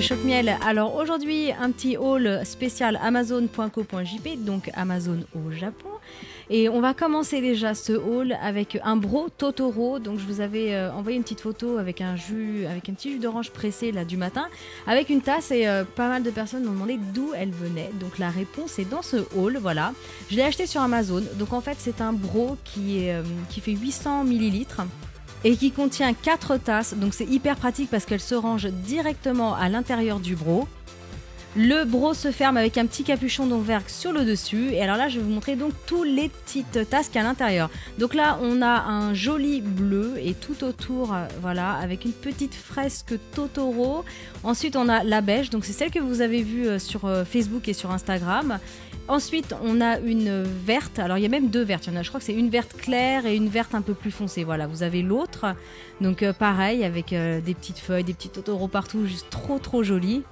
Choc-Miel. Alors aujourd'hui, un petit haul spécial Amazon.co.jp, donc Amazon au Japon. Et on va commencer déjà ce haul avec un bro Totoro. Donc je vous avais envoyé une petite photo avec un petit jus d'orange pressé là du matin, avec une tasse, et pas mal de personnes m'ont demandé d'où elle venait. Donc la réponse est dans ce haul, voilà. Je l'ai acheté sur Amazon. Donc en fait c'est un bro qui fait 800 ml. Et qui contient 4 tasses, donc c'est hyper pratique parce qu'elle se range directement à l'intérieur du bro. Le bro se ferme avec un petit capuchon d'Onverg sur le dessus. Et alors là, je vais vous montrer donc tous les petites tasses qu'il y a à l'intérieur. Donc là, on a un joli bleu et tout autour, voilà, avec une petite fresque Totoro. Ensuite, on a la beige, donc c'est celle que vous avez vue sur Facebook et sur Instagram. Ensuite, on a une verte. Alors, il y a même 2 vertes. Je crois que c'est une verte claire et une verte un peu plus foncée. Voilà, vous avez l'autre. Donc, pareil, avec des petites feuilles, des petits Totoro partout, juste trop joli.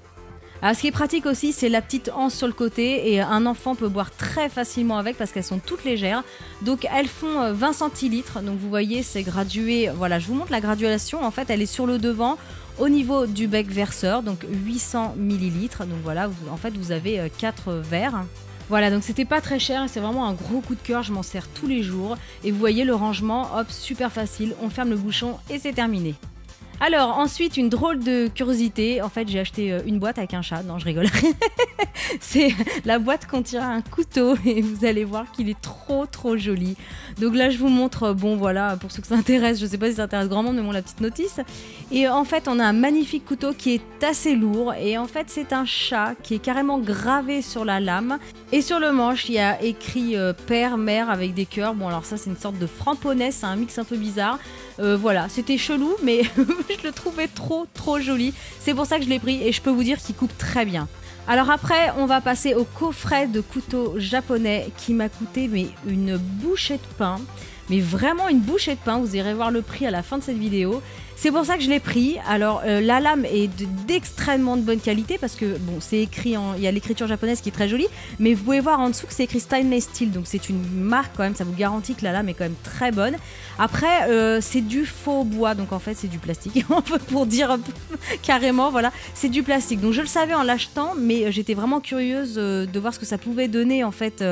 Alors, ce qui est pratique aussi, c'est la petite anse sur le côté, et un enfant peut boire très facilement avec parce qu'elles sont toutes légères. Donc elles font 20 centilitres, donc vous voyez c'est gradué. Voilà, je vous montre la graduation. En fait, elle est sur le devant au niveau du bec verseur, donc 800 ml. Donc voilà, en fait vous avez 4 verres. Voilà, donc c'était pas très cher et c'est vraiment un gros coup de cœur, je m'en sers tous les jours. Et vous voyez le rangement, hop, super facile, on ferme le bouchon et c'est terminé. Alors ensuite, une drôle de curiosité, en fait j'ai acheté une boîte avec un chat, non je rigole. C'est la boîte contient un couteau et vous allez voir qu'il est trop joli. Donc là je vous montre, bon voilà, pour ceux que ça intéresse, je sais pas si ça intéresse grand monde, mais bon la petite notice. Et en fait on a un magnifique couteau qui est assez lourd, et en fait c'est un chat qui est carrément gravé sur la lame. Et sur le manche il y a écrit père, mère avec des cœurs. Bon alors ça c'est une sorte de framponnaise, c'est un mix un peu bizarre. Voilà, c'était chelou mais je le trouvais trop joli. C'est pour ça que je l'ai pris et je peux vous dire qu'il coupe très bien. Alors après, on va passer au coffret de couteau japonais qui m'a coûté mais une bouchée de pain. Mais vraiment une bouchée de pain, vous irez voir le prix à la fin de cette vidéo. C'est pour ça que je l'ai pris. Alors la lame est d'extrêmement de bonne qualité parce que bon, c'est écrit il y a l'écriture japonaise qui est très jolie, mais vous pouvez voir en dessous que c'est écrit Stainless Steel, donc c'est une marque quand même, ça vous garantit que la lame est quand même très bonne. Après c'est du faux bois, donc en fait c'est du plastique, pour dire carrément, voilà, c'est du plastique. Donc je le savais en l'achetant, mais j'étais vraiment curieuse de voir ce que ça pouvait donner en fait.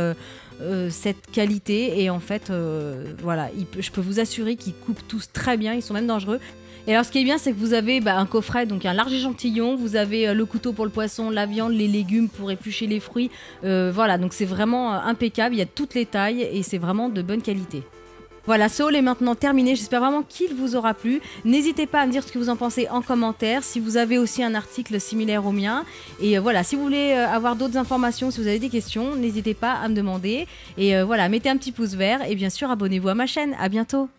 Cette qualité, et en fait voilà, je peux vous assurer qu'ils coupent tous très bien, ils sont même dangereux. Et alors ce qui est bien, c'est que vous avez un coffret, donc un large échantillon, vous avez le couteau pour le poisson, la viande, les légumes pour éplucher les fruits, voilà, donc c'est vraiment impeccable, il y a toutes les tailles et c'est vraiment de bonne qualité. Voilà, ce haul est maintenant terminé, j'espère vraiment qu'il vous aura plu. N'hésitez pas à me dire ce que vous en pensez en commentaire, si vous avez aussi un article similaire au mien. Et voilà, si vous voulez avoir d'autres informations, si vous avez des questions, n'hésitez pas à me demander. Et voilà, mettez un petit pouce vert et bien sûr abonnez-vous à ma chaîne. À bientôt.